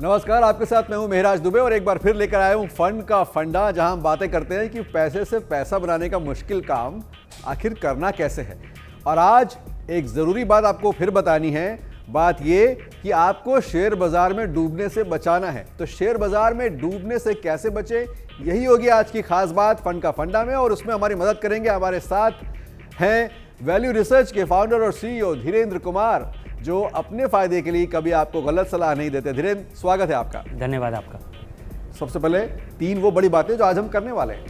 नमस्कार, आपके साथ मैं हूं मेहराज दुबे और एक बार फिर लेकर आया हूं फंड का फंडा, जहां हम बातें करते हैं कि पैसे से पैसा बनाने का मुश्किल काम आखिर करना कैसे है। और आज एक ज़रूरी बात आपको फिर बतानी है, बात ये कि आपको शेयर बाजार में डूबने से बचाना है। तो शेयर बाजार में डूबने से कैसे बचे, यही होगी आज की खास बात फंड का फंडा में। और उसमें हमारी मदद करेंगे, हमारे साथ हैं वैल्यू रिसर्च के फाउंडर और सीईओ धीरेन्द्र कुमार, जो अपने फायदे के लिए कभी आपको गलत सलाह नहीं देते। धीरेन्द्र, स्वागत है आपका। धन्यवाद आपका। सबसे पहले 3 वो बड़ी बातें जो आज हम करने वाले हैं।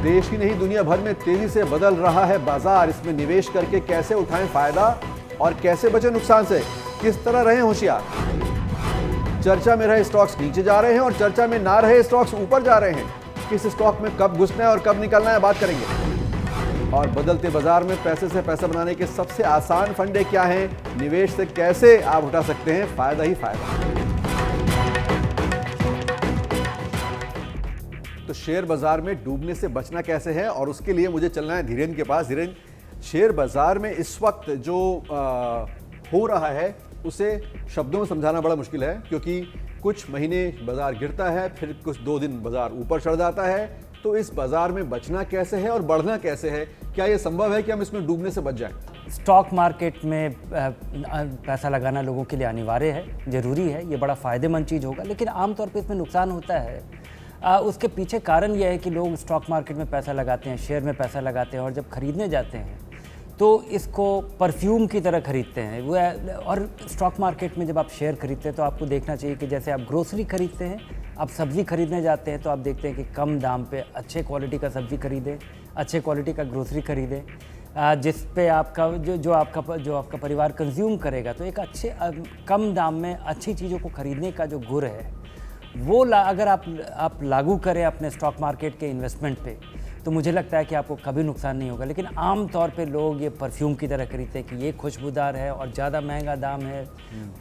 देश ही नहीं, दुनिया भर में तेजी से बदल रहा है बाजार। इसमें निवेश करके कैसे उठाएं फायदा और कैसे बचें नुकसान से, किस तरह रहें होशियार। चर्चा में रहे स्टॉक्स नीचे जा रहे हैं और चर्चा में ना रहे स्टॉक्स ऊपर जा रहे हैं। किस स्टॉक में कब घुसना है और कब निकलना है, बात करेंगे। और बदलते बाजार में पैसे से पैसा बनाने के सबसे आसान फंडे क्या हैं, निवेश से कैसे आप उठा सकते हैं फायदा ही फायदा। तो शेयर बाजार में डूबने से बचना कैसे है, और उसके लिए मुझे चलना है धीरेन्द्र के पास। धीरेन्द्र, शेयर बाजार में इस वक्त जो हो रहा है उसे शब्दों में समझाना बड़ा मुश्किल है, क्योंकि कुछ महीने बाजार गिरता है, फिर कुछ 2 दिन बाजार ऊपर चढ़ जाता है। तो इस बाजार में बचना कैसे है और बढ़ना कैसे है, क्या यह संभव है कि हम इसमें डूबने से बच जाएं? स्टॉक मार्केट में पैसा लगाना लोगों के लिए अनिवार्य है, ज़रूरी है, ये बड़ा फ़ायदेमंद चीज़ होगा, लेकिन आमतौर पे इसमें नुकसान होता है। उसके पीछे कारण यह है कि लोग स्टॉक मार्केट में पैसा लगाते हैं, शेयर में पैसा लगाते हैं, और जब खरीदने जाते हैं तो इसको परफ्यूम की तरह खरीदते हैं वो। और स्टॉक मार्केट में जब आप शेयर खरीदते हैं तो आपको देखना चाहिए कि जैसे आप ग्रोसरी खरीदते हैं, आप सब्ज़ी खरीदने जाते हैं तो आप देखते हैं कि कम दाम पे अच्छे क्वालिटी का सब्ज़ी खरीदें, अच्छे क्वालिटी का ग्रोसरी खरीदें, जिस पे आपका जो आपका परिवार कंज्यूम करेगा। तो एक अच्छे कम दाम में अच्छी चीज़ों को खरीदने का जो गुर है वो अगर आप लागू करें अपने स्टॉक मार्केट के इन्वेस्टमेंट पे, तो मुझे लगता है कि आपको कभी नुकसान नहीं होगा। लेकिन आम तौर पे लोग ये परफ्यूम की तरह खरीदते हैं कि ये खुशबूदार है और ज़्यादा महंगा दाम है,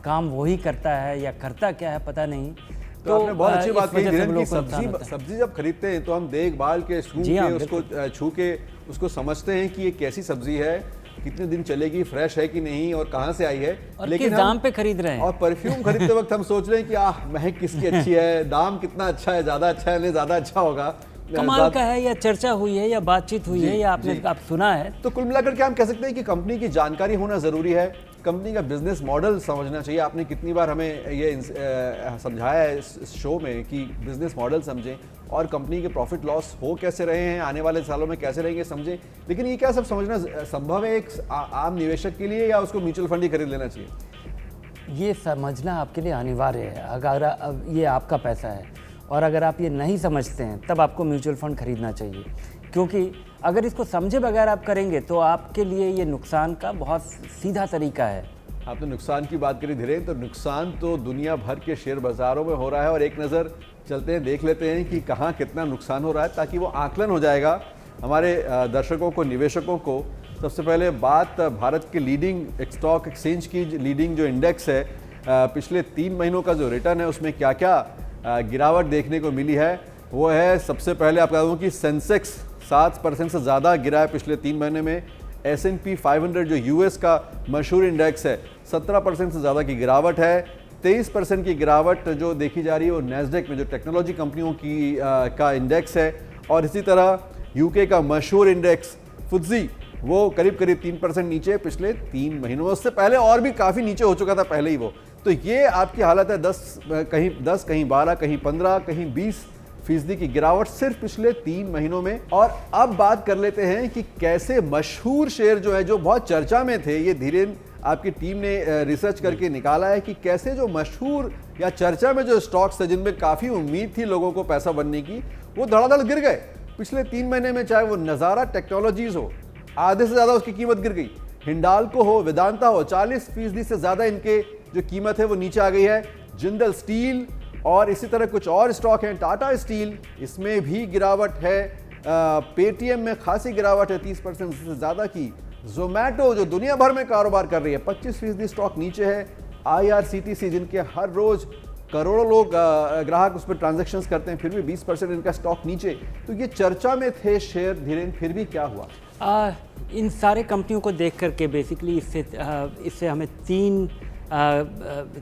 काम वही करता है या करता क्या है पता नहीं। तो आपने बहुत अच्छी बात कही धीरेन्द्र कि सब्जी जब खरीदते हैं तो हम देखभाल के उसको छू के उसको समझते हैं कि ये कैसी सब्जी है, कितने दिन चलेगी, फ्रेश है कि नहीं और कहाँ से आई है, और लेकिन किस दाम पे खरीद रहे हैं। और परफ्यूम खरीदते वक्त हम सोच रहे हैं कि महक किसकी अच्छी है, दाम कितना अच्छा है, ज़्यादा अच्छा है, नहीं ज़्यादा अच्छा होगा, कमाल का है, या चर्चा हुई है या बातचीत हुई है या आप सुना है। तो कुल मिलाकर के हम कह सकते हैं कि कंपनी की जानकारी होना ज़रूरी है, कंपनी का बिजनेस मॉडल समझना चाहिए। आपने कितनी बार हमें ये समझाया है इस शो में कि बिजनेस मॉडल समझें और कंपनी के प्रॉफिट लॉस हो कैसे रहे हैं, आने वाले सालों में कैसे रहेंगे समझें। लेकिन ये क्या सब समझना संभव है एक आम निवेशक के लिए, या उसको म्यूचुअल फंड ही खरीद लेना चाहिए? ये समझना आपके लिए अनिवार्य है। अगर ये आपका पैसा है और अगर आप ये नहीं समझते हैं तब आपको म्यूचुअल फंड खरीदना चाहिए, क्योंकि अगर इसको समझे बगैर आप करेंगे तो आपके लिए ये नुकसान का बहुत सीधा तरीका है। आपने नुकसान की बात करी धीरेन्द्र, तो नुकसान तो दुनिया भर के शेयर बाज़ारों में हो रहा है, और एक नज़र चलते हैं, देख लेते हैं कि कहाँ कितना नुकसान हो रहा है, ताकि वो आकलन हो जाएगा हमारे दर्शकों को, निवेशकों को। सबसे पहले बात भारत के लीडिंग स्टॉक एक्सचेंज की, लीडिंग जो इंडेक्स है, पिछले 3 महीनों का जो रिटर्न है उसमें क्या क्या गिरावट देखने को मिली है वो है। सबसे पहले आप बता दूं कि सेंसेक्स 7% से ज़्यादा गिरा है पिछले 3 महीने में। S&P 500 जो यूएस का मशहूर इंडेक्स है, 17% से ज़्यादा की गिरावट है। 23% की गिरावट जो देखी जा रही है वो नैस्डैक में, जो टेक्नोलॉजी कंपनियों की का इंडेक्स है। और इसी तरह यूके का मशहूर इंडेक्स FTSE, वो करीब 3% नीचे पिछले 3 महीनों में। उससे पहले और भी काफ़ी नीचे हो चुका था पहले ही वो। तो ये आपकी हालत है, 10 कहीं 12, कहीं 15, कहीं 20% की गिरावट सिर्फ पिछले 3 महीनों में। और अब बात कर लेते हैं कि कैसे मशहूर शेयर जो है, जो बहुत चर्चा में थे, ये धीरेन्द्र आपकी टीम ने रिसर्च करके निकाला है कि कैसे जो मशहूर या चर्चा में जो स्टॉक्स थे, जिनमें काफ़ी उम्मीद थी लोगों को पैसा बनने की, वो धड़ाधड़ गिर गए पिछले 3 महीने में। चाहे वो नज़ारा टेक्नोलॉजीज हो, आधे से ज़्यादा उसकी कीमत गिर गई। हिंडाल्को हो, वेदांता हो, 40% से ज़्यादा इनके जो कीमत है वो नीचे आ गई है। जिंदल स्टील और इसी तरह कुछ और स्टॉक हैं, टाटा स्टील, इसमें भी गिरावट है। पेटीएम में खासी गिरावट है, 30% से ज़्यादा की। जोमैटो जो दुनिया भर में कारोबार कर रही है, 25% स्टॉक नीचे है। IRCTC जिनके हर रोज करोड़ों लोग ग्राहक उस पर ट्रांजैक्शंस करते हैं, फिर भी 20% इनका स्टॉक नीचे। तो ये चर्चा में थे शेयर धीरेन्द्र, फिर भी क्या हुआ? इन सारे कंपनियों को देख करके बेसिकली इससे हमें 3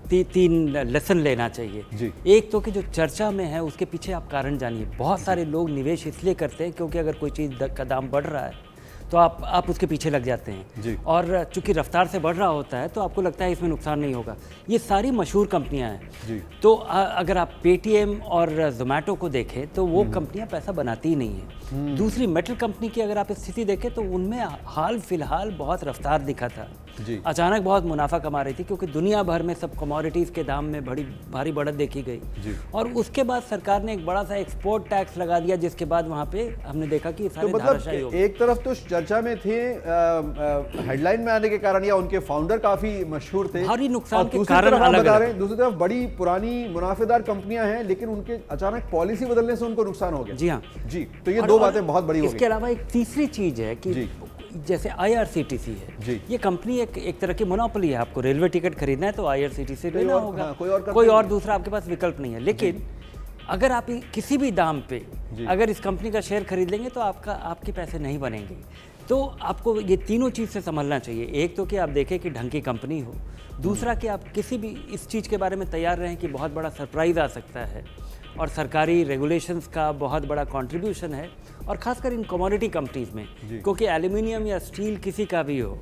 तीन लेसन लेना चाहिए। जी। एक तो कि जो चर्चा में है उसके पीछे आप कारण जानिए। बहुत सारे लोग निवेश इसलिए करते हैं क्योंकि अगर कोई चीज़ का दाम बढ़ रहा है तो आप उसके पीछे लग जाते हैं जी। और चूंकि रफ्तार से बढ़ रहा होता है तो आपको लगता है इसमें नुकसान नहीं होगा। ये सारी मशहूर कंपनियां हैं जी। तो अगर आप पेटीएम और जोमेटो को देखें तो वो कंपनियां पैसा बनाती ही नहीं है। दूसरी मेटल कंपनी की अगर आप स्थिति देखें तो उनमें हाल फिलहाल बहुत रफ्तार दिखा था, जी। अचानक बहुत मुनाफा कमा रही थी क्योंकि दुनिया भर में सब कमोडिटीज़ के दाम में बड़ी भारी बढ़त देखी गई। जी। और उसके बाद सरकार ने एक बड़ा सा एक्सपोर्ट टैक्स लगा दिया जिसके बाद वहाँ पे हमने देखा कि सारे तो धाराशाही हो मतलब गए। एक तरफ तो चर्चा में थे, हेडलाइन में आने के कारण या उनके फाउंडर काफी मशहूर थे, भारी नुकसान और के दूसरी कारण तरफ आप अलग बता अलग रहे हैं दूसरी तरफ बड़ी पुरानी मुनाफेदार कंपनियां हैं लेकिन उनके अचानक पॉलिसी बदलने से उनको नुकसान हो गया। जी हाँ। जी, तो ये और- दो और बातें बहुत बड़ी हो इसके गई। अलावा एक तीसरी चीज है कि जी। जैसे IRCTC है, जी। ये कंपनी एक तरह की मोनोपोली है। आपको रेलवे टिकट खरीदना है तो IRCTC से लेना और- होगा, हाँ, कोई और करता कोई नहीं और है। दूसरा आपके पास विकल्प नहीं है। लेकिन अगर आप किसी भी दाम पे जी। अगर इस कंपनी का शेयर खरीद लेंगे तो आपके पैसे नहीं बनेंगे। तो आपको ये तीनों चीज़ से संभलना चाहिए। एक तो कि आप देखें कि ढंग की कंपनी हो, दूसरा कि आप किसी भी इस चीज़ के बारे में तैयार रहें कि बहुत बड़ा सरप्राइज़ आ सकता है और सरकारी रेगुलेशंस का बहुत बड़ा कंट्रीब्यूशन है, और ख़ासकर इन कमोडिटी कंपनीज में, क्योंकि एल्यूमिनियम या स्टील किसी का भी हो,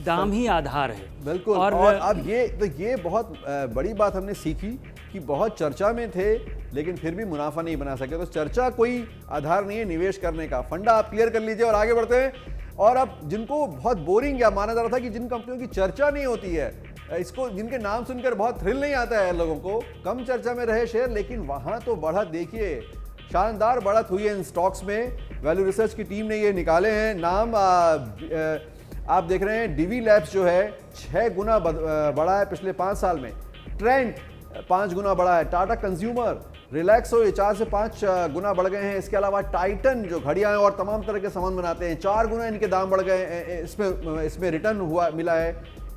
दाम ही आधार है। बिल्कुल। और अब ये बहुत बड़ी बात हमने सीखी कि बहुत चर्चा में थे लेकिन फिर भी मुनाफा नहीं बना सके। तो चर्चा कोई आधार नहीं है निवेश करने का। फंडा आप क्लियर कर लीजिए और आगे बढ़ते हैं। और अब जिनको बहुत बोरिंग या माना जा रहा था कि जिन कंपनियों की चर्चा नहीं होती है, इसको जिनके नाम सुनकर बहुत थ्रिल नहीं आता है लोगों को, कम चर्चा में रहे शेयर, लेकिन वहां तो बढ़त देखिए, शानदार बढ़त हुई है इन स्टॉक्स में। वैल्यू रिसर्च की टीम ने ये निकाले हैं नाम। आप देख रहे हैं डीवी लैब्स जो है 6 गुना बढ़ा है पिछले 5 साल में। ट्रेंड 5 गुना बढ़ा है। टाटा कंज्यूमर, रिलैक्सो ये 4 से 5 गुना बढ़ गए हैं। इसके अलावा टाइटन जो घड़ियां हैं और तमाम तरह के सामान बनाते हैं, 4 गुना इनके दाम बढ़ गए। इसमें रिटर्न मिला है।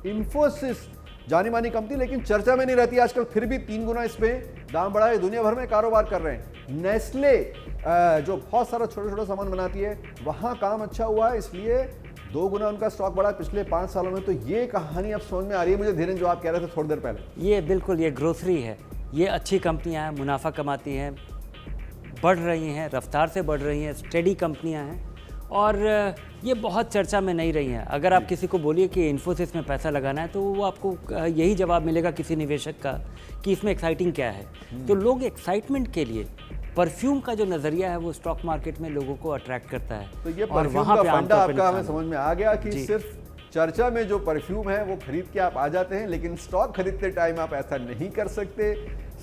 इन्फोसिस जानी मानी कंपनी लेकिन चर्चा में नहीं रहती आजकल, फिर भी 3 गुना इसमें दाम बढ़ा है। दुनिया भर में कारोबार कर रहे हैं। नेस्ले जो बहुत सारा छोटा छोटा सामान बनाती है, वहां काम अच्छा हुआ है, इसलिए 2 गुना उनका स्टॉक बढ़ा पिछले 5 सालों में। तो ये कहानी अब समझ में आ रही है मुझे, धीरेन्द्र, जो आप कह रहे थे थोड़ी देर पहले। ये बिल्कुल, ये ग्रोसरी है, ये अच्छी कंपनियां हैं, मुनाफा कमाती हैं, बढ़ रही हैं, रफ्तार से बढ़ रही हैं, स्टेडी कंपनियां हैं और ये बहुत चर्चा में नहीं रही हैं। अगर आप किसी को बोलिए कि इन्फोसिस में पैसा लगाना है तो वो आपको यही जवाब मिलेगा किसी निवेशक का कि इसमें एक्साइटिंग क्या है। तो लोग एक्साइटमेंट के लिए, परफ्यूम का जो नज़रिया है वो स्टॉक मार्केट में लोगों को अट्रैक्ट करता है। तो ये और परफ्यूम वहाँ का पे फंडा आमतौर पे आपका हमें नुकसान समझ में आ गया कि जी। सिर्फ चर्चा में जो परफ्यूम है वो खरीद के आप आ जाते हैं, लेकिन स्टॉक खरीदते टाइम आप ऐसा नहीं कर सकते।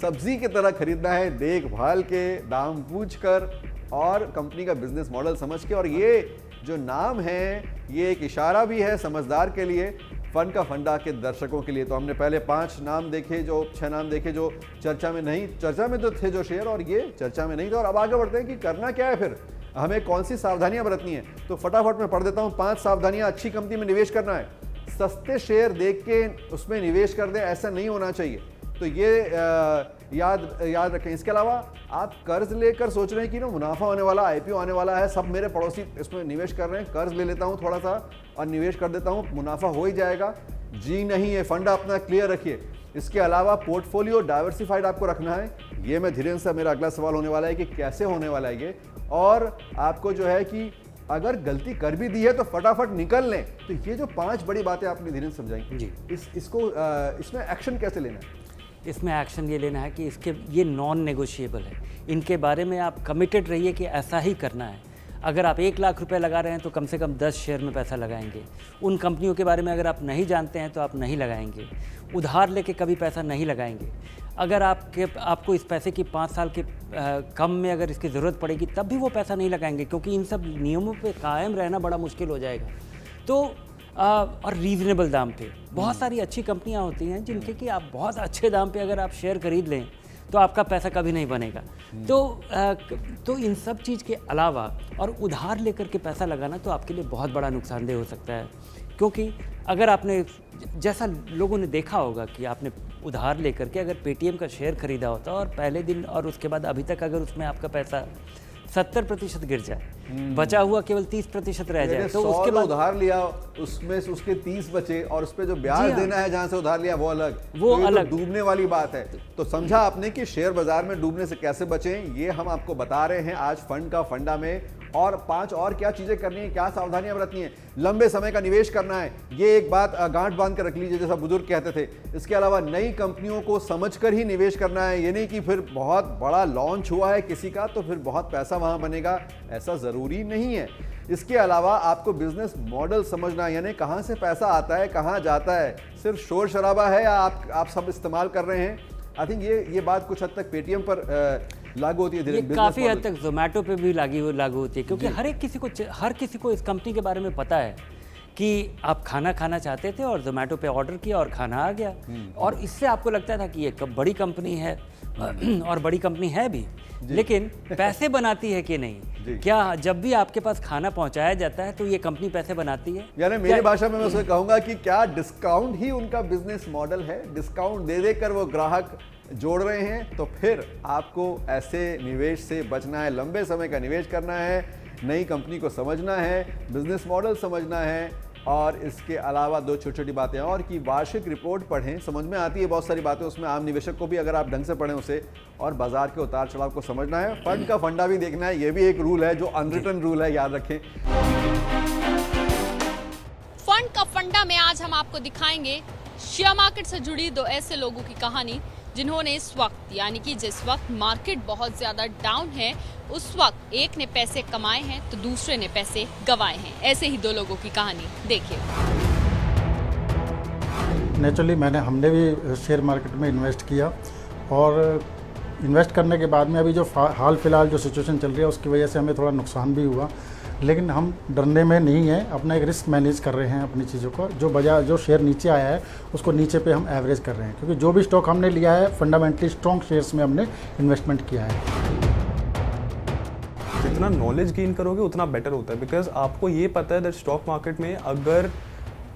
सब्जी की तरह खरीदना है, देखभाल के, दाम पूछकर और कंपनी का बिजनेस मॉडल समझ के। और ये जो नाम है ये एक इशारा भी है समझदार के लिए, फंड का फंडा के दर्शकों के लिए। तो हमने पहले 5 नाम देखे, जो 6 नाम देखे जो चर्चा में नहीं, चर्चा में तो थे जो शेयर, और ये चर्चा में नहीं थे। और अब आगे बढ़ते हैं कि करना क्या है, फिर हमें कौन सी सावधानियां बरतनी है। तो फटाफट मैं पढ़ देता हूं 5 सावधानियां। अच्छी कंपनी में निवेश करना है, सस्ते शेयर देख के उसमें निवेश कर दें, ऐसा नहीं होना चाहिए। तो ये याद रखें। इसके अलावा आप कर्ज लेकर सोच रहे हैं कि ना मुनाफा होने वाला, IPO आने वाला है, सब मेरे पड़ोसी इसमें निवेश कर रहे हैं, कर्ज ले लेता हूं थोड़ा सा और निवेश कर देता हूं, मुनाफा हो ही जाएगा। जी नहीं, है फंड अपना क्लियर रखिए। इसके अलावा पोर्टफोलियो डाइवर्सिफाइड आपको रखना है। ये मैं धीरेन्द्र से, मेरा अगला सवाल होने वाला है कि कैसे होने वाला है ये, और आपको जो है कि अगर गलती कर भी दी है तो फटाफट निकल लें। तो ये जो 5 बड़ी बातें आपने धीरेन्द्र समझाई जी, इसमें एक्शन कैसे लेना है? इसमें एक्शन ये लेना है कि ये नॉन नेगोशिएबल है। इनके बारे में आप कमिटेड रहिए कि ऐसा ही करना है। अगर आप 1 लाख रुपए लगा रहे हैं तो कम से कम 10 शेयर में पैसा लगाएंगे। उन कंपनियों के बारे में अगर आप नहीं जानते हैं तो आप नहीं लगाएंगे। उधार लेके कभी पैसा नहीं लगाएंगे। अगर आपको इस पैसे की 5 साल के कम में अगर इसकी ज़रूरत पड़ेगी तब भी वो पैसा नहीं लगाएंगे, क्योंकि इन सब नियमों पे कायम रहना बड़ा मुश्किल हो जाएगा। तो और रीज़नेबल दाम पे बहुत सारी अच्छी कंपनियां होती हैं जिनके कि आप बहुत अच्छे दाम पे अगर आप शेयर खरीद लें तो आपका पैसा कभी नहीं बनेगा। तो इन सब चीज़ के अलावा और उधार लेकर के पैसा लगाना तो आपके लिए बहुत बड़ा नुकसानदेह हो सकता है, क्योंकि अगर आपने, जैसा लोगों ने देखा होगा कि आपने उधार लेकर के अगर पेटीएम का शेयर खरीदा होता और पहले दिन और उसके बाद अभी तक अगर उसमें आपका पैसा 70% गिर जाए, बचा हुआ केवल 30% रह जाए, तो 100 उसके बाद उधार लिया, उसमें से उसके 30 बचे और उस पे जो ब्याज जी हाँ। देना है जहां से उधार लिया वो अलग, वो तो ये अलग। तो डूबने वाली बात है। तो समझा आपने कि शेयर बाजार में डूबने से कैसे बचें, ये हम आपको बता रहे हैं आज फंड का फंडा में। और 5 और क्या चीजें करनी है, क्या सावधानियां बरतनी है। लंबे समय का निवेश करना है, ये एक बात गांठ बांध कर रख लीजिए, जैसा बुजुर्ग कहते थे। इसके अलावा नई कंपनियों को समझकर ही निवेश करना है, ये नहीं कि फिर बहुत बड़ा लॉन्च हुआ है किसी का तो फिर बहुत पैसा वहां बनेगा, ऐसा जरूरी नहीं है। इसके अलावा आपको बिजनेस मॉडल समझना है, यानी कहां से पैसा आता है, कहां जाता है, सिर्फ शोर शराबा है या आप सब इस्तेमाल कर रहे हैं। आई थिंक ये बात कुछ हद तक पेटीएम पर लागू होती है, ये काफ़ी हद तक जोमेटो पे भी लागू होती है, क्योंकि हर किसी को इस कंपनी के बारे में पता है कि आप खाना खाना चाहते थे और जोमेटो पे ऑर्डर किया और खाना आ गया, और इससे आपको लगता था कि ये बड़ी कंपनी है और बड़ी कंपनी है भी, लेकिन पैसे बनाती है कि नहीं? क्या जब भी आपके पास खाना पहुंचाया जाता है तो ये कंपनी पैसे बनाती है? यानी मेरी भाषा में मैं उसे कहूंगा कि क्या डिस्काउंट ही उनका बिजनेस मॉडल है? डिस्काउंट दे देकर वो ग्राहक जोड़ रहे हैं। तो फिर आपको ऐसे निवेश से बचना है, लंबे समय का निवेश करना है, नई कंपनी को समझना है, बिजनेस मॉडल समझना है, और इसके अलावा 2 छोटी छोटी बातें और कि वार्षिक रिपोर्ट पढ़ें, समझ में आती है बहुत सारी बातें उसमें, आम निवेशक को भी अगर आप ढंग से पढ़ें उसे, और बाजार के उतार चढ़ाव को समझना है, फंड का फंडा भी देखना है। ये भी एक रूल है जो अनरिटन रूल है, याद रखें। फंड का फंडा में आज हम आपको दिखाएंगे शेयर मार्केट से जुड़ी 2 ऐसे लोगों की कहानी जिन्होंने इस वक्त, यानी कि जिस वक्त मार्केट बहुत ज्यादा डाउन है, उस वक्त एक ने पैसे कमाए हैं तो दूसरे ने पैसे गंवाए हैं। ऐसे ही 2 लोगों की कहानी देखिए। नेचुरली हमने भी शेयर मार्केट में इन्वेस्ट किया, और इन्वेस्ट करने के बाद में अभी जो हाल फिलहाल जो सिचुएशन चल रही है उसकी वजह से हमें थोड़ा नुकसान भी हुआ, लेकिन हम डरने में नहीं हैं, अपना एक रिस्क मैनेज कर रहे हैं अपनी चीज़ों को। जो शेयर नीचे आया है उसको नीचे पे हम एवरेज कर रहे हैं, क्योंकि जो भी स्टॉक हमने लिया है फंडामेंटली स्ट्रॉन्ग शेयर्स में हमने इन्वेस्टमेंट किया है। जितना नॉलेज गेन करोगे उतना बेटर होता है, बिकॉज आपको ये पता है दैट स्टॉक मार्केट में अगर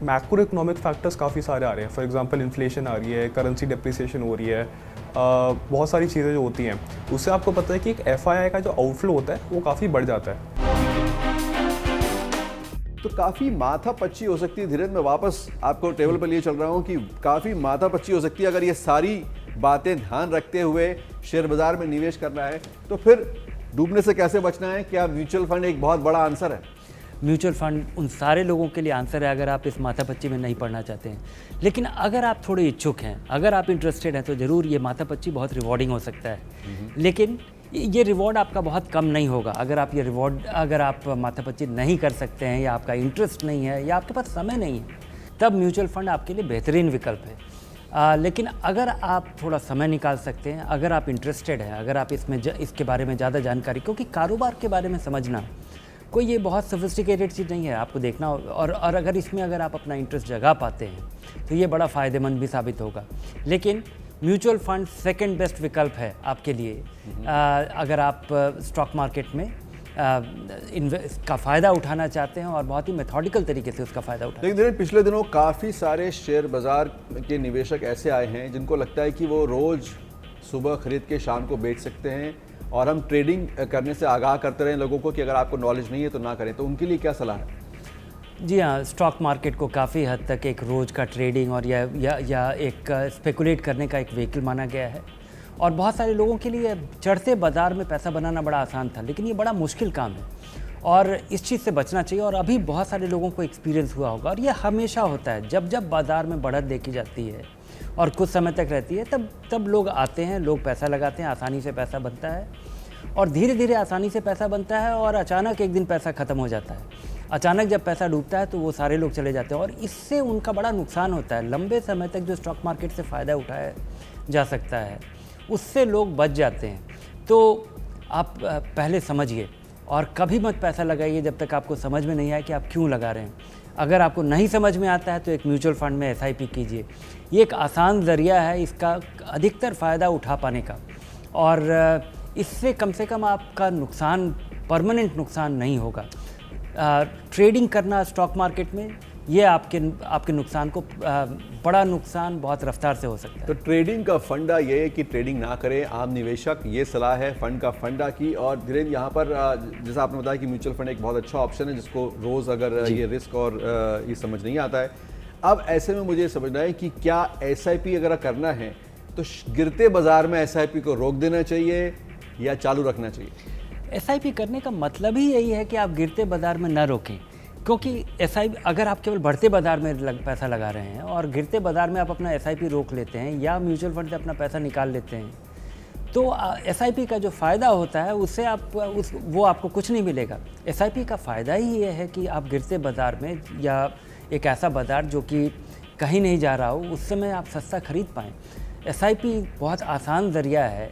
मैक्रो इकोनॉमिक फैक्टर्स काफ़ी सारे आ रहे हैं, फॉर एग्जांपल इन्फ्लेशन आ रही है, करेंसी डेप्रिसिएशन हो रही है, बहुत सारी चीज़ें जो होती हैं, उससे आपको पता है कि एक FII का जो आउटफ्लो होता है वो काफ़ी बढ़ जाता है। तो काफ़ी माथापच्ची हो सकती है। धीरेन्द्र, मैं वापस आपको टेबल पर लिए चल रहा हूँ कि काफ़ी माथापच्ची हो सकती है अगर ये सारी बातें ध्यान रखते हुए शेयर बाजार में निवेश करना है। तो फिर डूबने से कैसे बचना है? क्या म्यूचुअल फंड एक बहुत बड़ा आंसर है? म्यूचुअल फंड उन सारे लोगों के लिए आंसर है अगर आप इस माथापच्ची में नहीं पढ़ना चाहते हैं। लेकिन अगर आप थोड़े इच्छुक हैं, अगर आप इंटरेस्टेड हैं, तो ज़रूर ये माथापच्ची बहुत रिवॉर्डिंग हो सकता है। लेकिन ये रिवॉर्ड आपका बहुत कम नहीं होगा अगर आप माथापच्ची नहीं कर सकते हैं, या आपका इंटरेस्ट नहीं है, या आपके पास समय नहीं है, तब म्यूचुअल फंड आपके लिए बेहतरीन विकल्प है। लेकिन अगर आप थोड़ा समय निकाल सकते हैं, अगर आप इंटरेस्टेड हैं, अगर आप इसके बारे में ज़्यादा जानकारी, क्योंकि कारोबार के बारे में समझना कोई ये बहुत सोफिस्टिकेटेड चीज़ नहीं है, आपको देखना, और अगर इसमें अगर आप अपना इंटरेस्ट जगा पाते हैं तो ये बड़ा फ़ायदेमंद भी साबित होगा। लेकिन म्यूचुअल फंड सेकंड बेस्ट विकल्प है आपके लिए, अगर आप स्टॉक मार्केट में का फ़ायदा उठाना चाहते हैं और बहुत ही मेथोडिकल तरीके से उसका फ़ायदा उठाते हैं। लेकिन पिछले दिनों काफ़ी सारे शेयर बाजार के निवेशक ऐसे आए हैं जिनको लगता है कि वो रोज़ सुबह खरीद के शाम को बेच सकते हैं, और हम ट्रेडिंग करने से आगाह करते रहें लोगों को कि अगर आपको नॉलेज नहीं है तो ना करें। तो उनके लिए क्या सलाह है? जी हाँ, स्टॉक मार्केट को काफ़ी हद तक एक रोज़ का ट्रेडिंग और या एक स्पेकुलेट करने का एक व्हीकल माना गया है, और बहुत सारे लोगों के लिए चढ़ते बाज़ार में पैसा बनाना बड़ा आसान था, लेकिन ये बड़ा मुश्किल काम है और इस चीज़ से बचना चाहिए। और अभी बहुत सारे लोगों को एक्सपीरियंस हुआ होगा, और ये हमेशा होता है जब बाज़ार में बढ़त देखी जाती है और कुछ समय तक रहती है, तब लोग आते हैं, लोग पैसा लगाते हैं, आसानी से पैसा बनता है, और धीरे धीरे आसानी से पैसा बनता है, और अचानक एक दिन पैसा ख़त्म हो जाता है। अचानक जब पैसा डूबता है तो वो सारे लोग चले जाते हैं, और इससे उनका बड़ा नुकसान होता है। लंबे समय तक जो स्टॉक मार्केट से फ़ायदा उठाया जा सकता है उससे लोग बच जाते हैं। तो आप पहले समझिए, और कभी मत पैसा लगाइए जब तक आपको समझ में नहीं आए कि आप क्यों लगा रहे हैं। अगर आपको नहीं समझ में आता है तो एक म्यूचुअल फंड में SIP कीजिए। ये एक आसान ज़रिया है इसका अधिकतर फ़ायदा उठा पाने का, और इससे कम से कम आपका नुकसान, परमानेंट नुकसान नहीं होगा। ट्रेडिंग करना स्टॉक मार्केट में ये आपके नुकसान को बड़ा नुकसान बहुत रफ्तार से हो सकता है। तो ट्रेडिंग का फंडा ये है कि ट्रेडिंग ना करें आम निवेशक, ये सलाह है फंड का फंडा की। और धीरेन्द्र, यहाँ पर जैसा आपने बताया कि म्यूचुअल फंड एक बहुत अच्छा ऑप्शन है जिसको रोज़ अगर ये रिस्क और ये समझ नहीं आता है। अब ऐसे में मुझे समझना है कि क्या SIP अगर करना है तो गिरते बाजार में SIP को रोक देना चाहिए या चालू रखना चाहिए? SIP करने का मतलब ही यही है कि आप गिरते बाजार में न रोकें, क्योंकि SIP अगर आप केवल बढ़ते बाजार में पैसा लगा रहे हैं और गिरते बाजार में आप अपना SIP रोक लेते हैं या म्यूचुअल फंड से अपना पैसा निकाल लेते हैं, तो SIP का जो फ़ायदा होता है उससे वो आपको कुछ नहीं मिलेगा। SIP का फ़ायदा ही ये है कि आप गिरते बाज़ार में या एक ऐसा बाज़ार जो कि कहीं नहीं जा रहा हो उस समय आप सस्ता खरीद पाएँ। SIP बहुत आसान ज़रिया है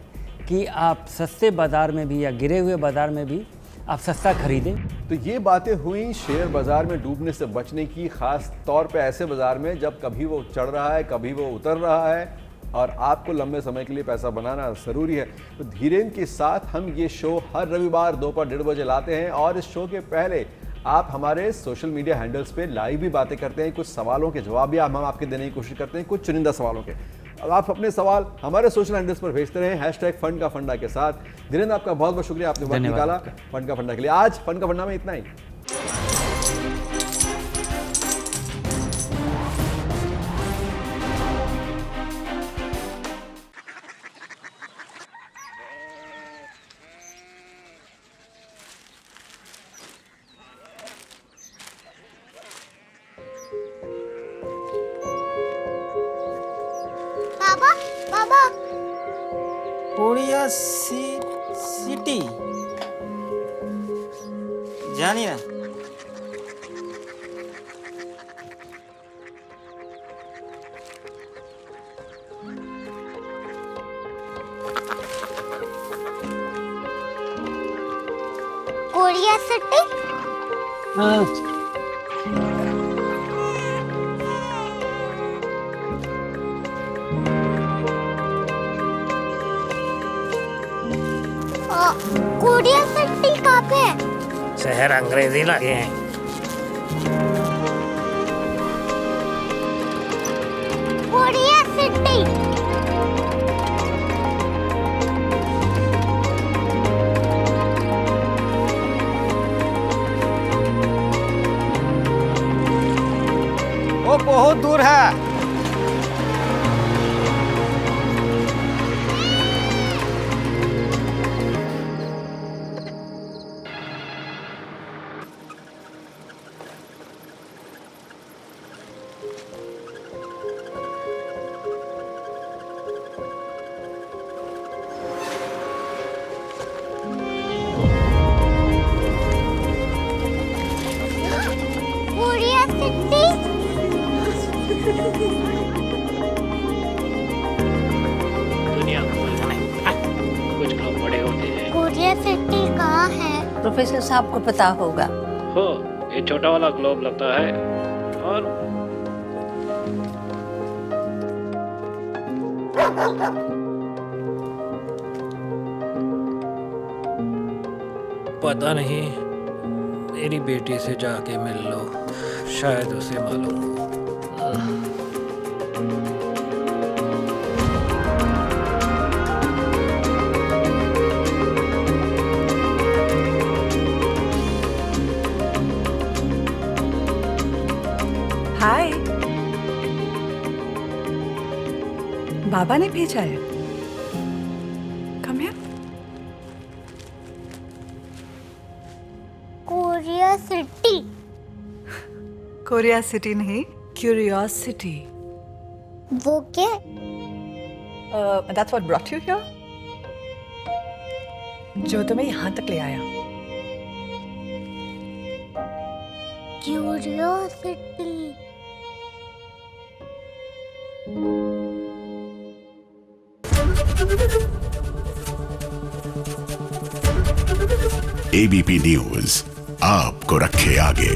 कि आप सस्ते बाज़ार में भी या गिरे हुए बाज़ार में भी आप सस्ता खरीदें। तो ये बातें हुई शेयर बाजार में डूबने से बचने की, खास तौर पे ऐसे बाजार में जब कभी वो चढ़ रहा है कभी वो उतर रहा है और आपको लंबे समय के लिए पैसा बनाना ज़रूरी है। तो धीरेन्द्र के साथ हम ये शो हर रविवार दोपहर 1:30 बजे लाते हैं और इस शो के पहले आप हमारे सोशल मीडिया हैंडल्स पे लाइव भी बातें करते हैं, कुछ सवालों के जवाब भी हम आपके देने की कोशिश करते हैं, कुछ चुनिंदा सवालों के। अब आप अपने सवाल हमारे सोशल हैंडल्स पर भेजते रहें #फंड का फंडा के साथ। धीरेन्द्र, आपका बहुत बहुत शुक्रिया, आपने वक्त निकाला फंड का फंडा के लिए। आज फंड का फंडा में इतना ही। बाबा कोरिया सिटी जानी ना। कोरिया सिटी कोरिया सिटी कहाँ पे है? शहर अंग्रेजी लगे हैं। कोरिया सिटी वो बहुत दूर है। कोरिया सिटी दुनिया कुछ लोग बड़े होते हैं। कोरिया सिटी कहाँ है? प्रोफेसर साहब को पता होगा। हो, ये छोटा वाला ग्लोब लगता है और पता नहीं, मेरी बेटी से जाके मिल लो, शायद उसे मालूम हो। हाय, बाबा ने भेजा है। Come here. Korea city Korea city नहीं, क्यूरियोसिटी। वो क्या? That's what brought you here, जो तुम्हें यहाँ तक ले आया। क्यूरियोसिटी ABP न्यूज आपको रखे आगे।